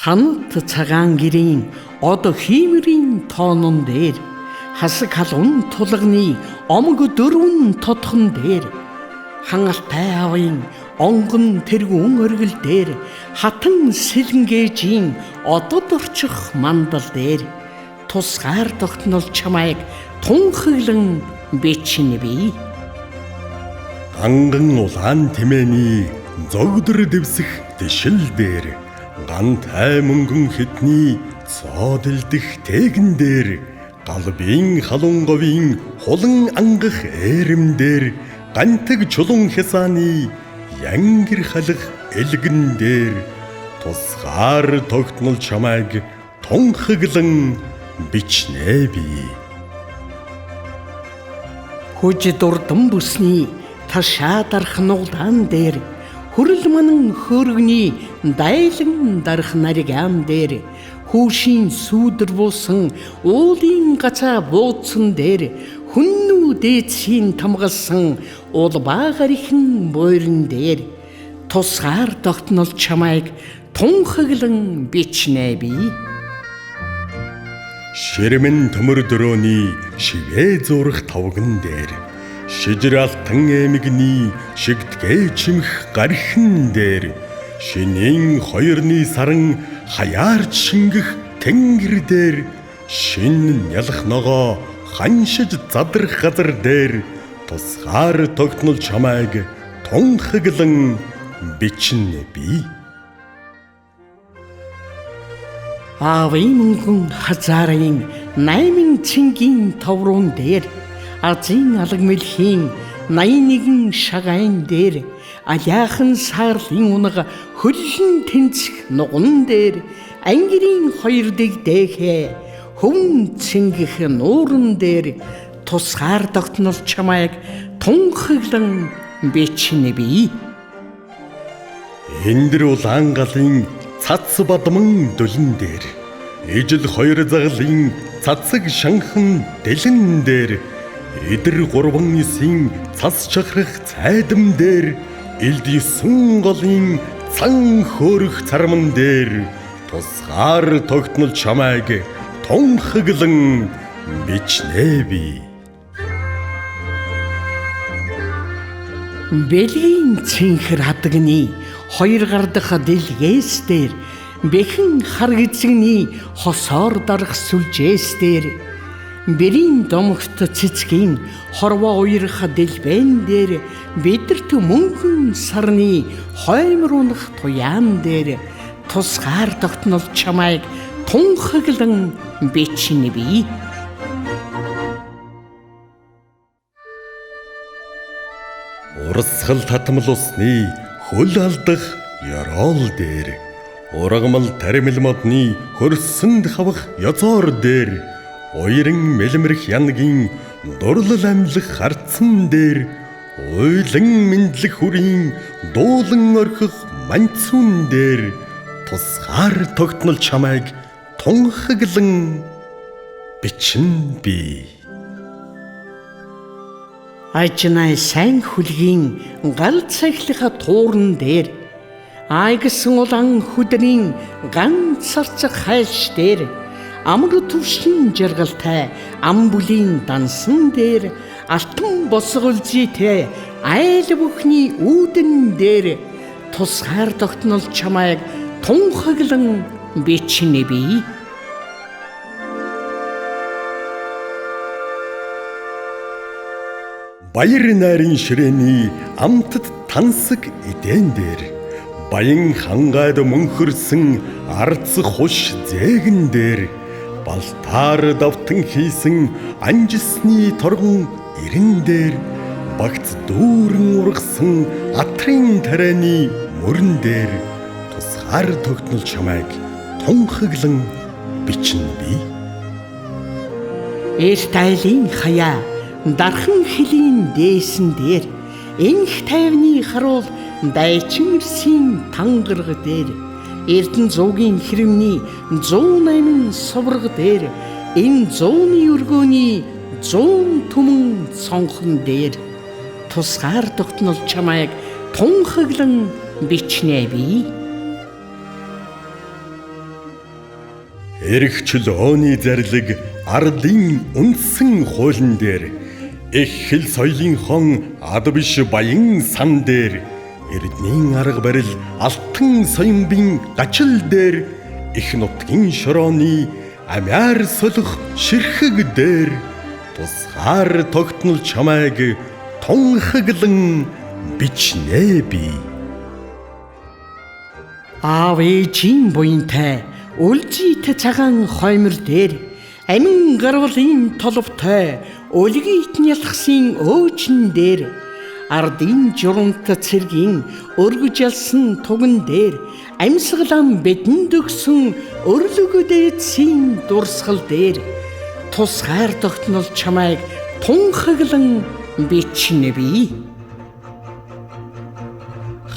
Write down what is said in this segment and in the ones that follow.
Хант цагаан гэрийн од хиймэрийн тоонон дээр хасаг халуун тулганы омог дөрвөн тотхон дээр хангалтай авын онгон тэргүүн оргил дээр хатан сэлэнгээжийн одод орчих мандал дээр тусгаар тогтнол чамайг тунхаглан бичнэ би. Анган улаан тэмээний зогдөр дэвсэх дэшил дээр гант аймөнгөн хитний цоодэлдэх тэгэн дээр галбийн халуун говийн хулан ангах эрэм дээр гантэг чулуун хясааны янгэр халах элгэн дээр тусгаар тогтнол чамайг тунхаглан бичнэ би. Хүж дурдан бүсний ташаа дарах нуглаан дээр хүрэл манан хөргөний дайлан дарах наригам дээр хүүшийн сүүдэр буусан уулын гацаа буудсан дээр хүннүү дээдсийн тамгалсан улбаагаар ихэн буйрн дээр тусгаар тогтнол чамайг тунхаглан бичнэ би. Ширмэн төмөр дөрөөний шивээ зурах тавган дээр шижир алтан эмигний шигдгээ чимх гархин дээр шинийн хоёрны саран хаяарч шингэх тэнгэр дээр шин нялх ногоо ханшиж задрах газар дээр тусгаар тогтнол чамайг тунхаглан бичнэ би. Аавын мөнгөн хазаарын 8 цэнгийн товруун дээр Азийн алаг мэлхийн 81 шагайн дээр аяахан саарлын унага хөллөн тэнцэх нуган дээр ангирийн хоёр дэгдэхэ хүм цэнгэх нууран дээр тусгаар тогтнол чамайг тунхаглан бичнэ би. Эндэр улаан галын цац бадман дөлн дээр ижил хоёр загалын цацаг шанхан дэлэн дээр эдэр гурван нисэн цас чахрах цайдам дээр элд 9 голын цан хөөрөх царман дээр тусгаар тогтнол чамайг тунхаглан бичнэ би. Бэлгийн цэнхэр хадагны хоёр гардах дэлгээс дээр бэхэн хар эзэгний хосоор дарах сүлжээс дээр бэрийн домогт цэцгийн хорвоо уярах дэлбэн дээр бидэрт мөнгөн сарны хоймор унах туяан дээр тусгаар тогтнол чамайг тунхаглан бичнэ би. Урсгал татмал усны хөл алдах ёроол дээр ургамал таримл модны хөрсөнд хавах ёцоор дээр уйран мэлмэрх янгийн дурлал амьлах харцсан дээр уйлан мэдлэх хүрийн дуулан орхих манцун дээр тусгаар тогтнол чамайг тунхаглан бичнэ би. Ажнай сайн хүлгийн гал цаглах туурн дээр айгсан улаан хүдрийн ганц царцах хайлш дээр амар төвшин жаргалтай ам бүлийн дансан дээр алтан босгол зүйтэй айл бүхний үүдэн дээр тусгаар тогтнол чамайг тунхаглан бичнэ би. Баяр найрын ширээний амтд тансаг эдэн дээр баян хангайд мөнхөрсөн арц хуш зээгэн дээр балтаар давтан хийсэн анжисны торгон ирэн дээр багц дүүрэн ургасан атрын тарианы мөрөн дээр тусгаар тогтнол чамайг тунхаглан бичнэ би. Эрт айлын хаяа дархан хилийн дээсэн дээр энх тайвны харуул дайчин ирсийн тангараг дээр эрдэн зуугийн хэрэмний 108 соврог дээр энэ зууны өргөөний 100 түмэн цонхон дээр тусгаар тогтнол чамайг тунхаглан бичнэ би. Эргчл ооны зарлиг ардын үндсэн хуулийн дээр их хэл соёлын хон ад биш баян сан дээр эрдмийн арга барил алтан соёмбын гачил дээр их нутгийн шорооны амяар солих ширхэг дээр тусгаар тогтнол чамайг тунхаглан бичнэ би. Аав ээжийн буянтай үлжийт цагаан хоймор дээр амин гарвалын толбтой өлгийт нялхсын өөчн дээр ардын журамт цэргийн өргөж ялсан туган дээр амьсгалан бидэнд өгсөн өрлөгөдөөцийн дурсгал дээр тусгаар тогтнол чамайг тунхаглан бичнэ би.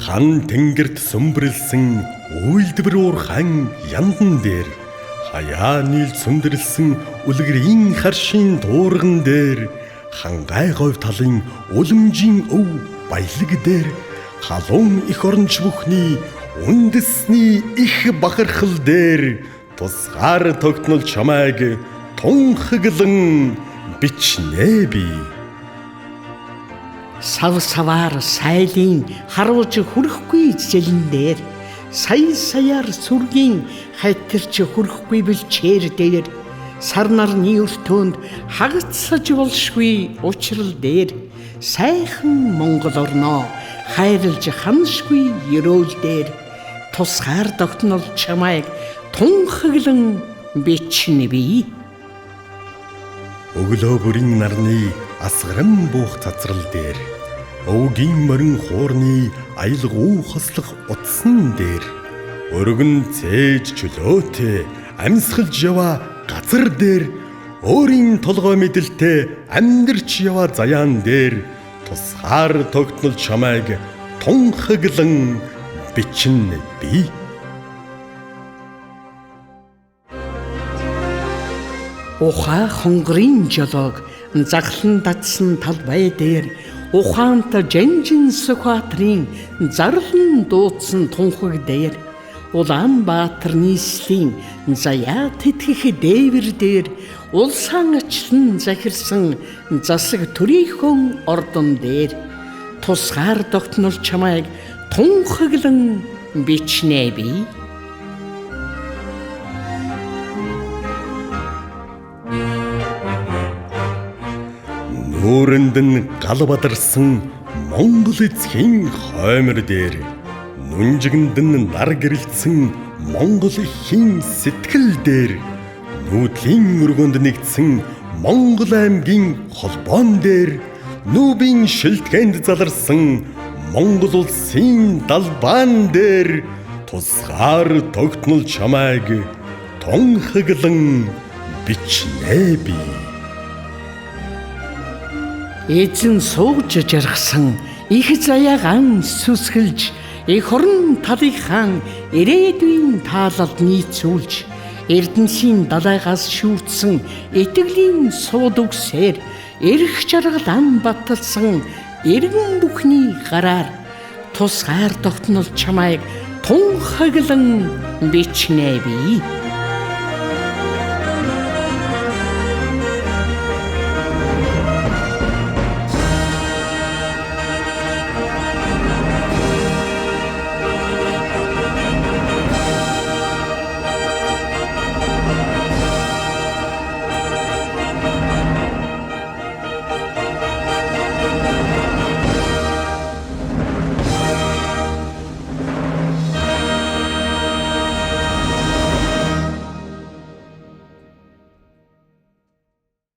Хан тэнгэрт сүмбэрлсэн үйлдвэр уурхайн яндан дээр хаяа нийл сүндэрлсэн үлгэрийн харшийн дуурган дээр хангай говь талын үлэмжийн өв баялаг дээр халуун их оронч бүхний үндэсний их бахархал дээр тусгаар тогтнол чамайг тунхаглан бичнэ би. Сав саваар сайлын харуулж хүрэхгүй зэлэн дээр сая саяар сүргийн хайтарч хүрэхгүй бэлчээр дээр сар нарны өртөөнд хагацсаж болшгүй учрал дээр сайхан Монгол орноо хайрлж ханшгүй ерөөл дээр тусгаар тогтнол чамайг тунхаглан бичнэ би. Өглөө бүрийн нарны асгаран буух цацрал дээр өвгийн морин хуурны аялгуу хослох утсан дээр өргөн цээж чөлөөтэй амьсгалж яваа газар дээр өөрийн толгой мэдлэлтэй амьдарч яваа заяан дээр тусгаар тогтнол чамайг тунхаглан бичнэ би. Ухаа хонгорын жолоог заглан дадсан талбай дээр ухаант жанжин Сүхбаатарын зарлан дуудсан тунхаг дээр Улаанбаатар нийслэлийн заяа тэтгэх дээвэр дээр улсаан ачлан захирсан засаг төрийнхөн ордон дээр тусгаар тогтнол чамайг тунхаглан бичнэ би. Нүүрэнд нь гал бадарсан Монгол эцгийн хоймор дээр нүнжигэнд нь нар гэрэлтсэн Монгол ихийн сэтгэл дээр нүүдлийн өргөнд нэгдсэн Монгол аймгийн холбоон дээр нүүбийн шилтгэнд заларсан Монгол улсын далбаан дээр тусгаар тогтнол чамайг тунхаглан бичнэ би. Эзэн сууж жаргасан их заяагаан сүсгэлж эх орон талынхаа ирээдүйн таалалд нийцүүлж эрдэнсийн далайгаас шүүрдсэн итгэлийн сууд үгсээр эрх жаргалан баталсан иргэн бүхний гараар тусгаар тогтнол чамайг тунхаглан бичнэ би.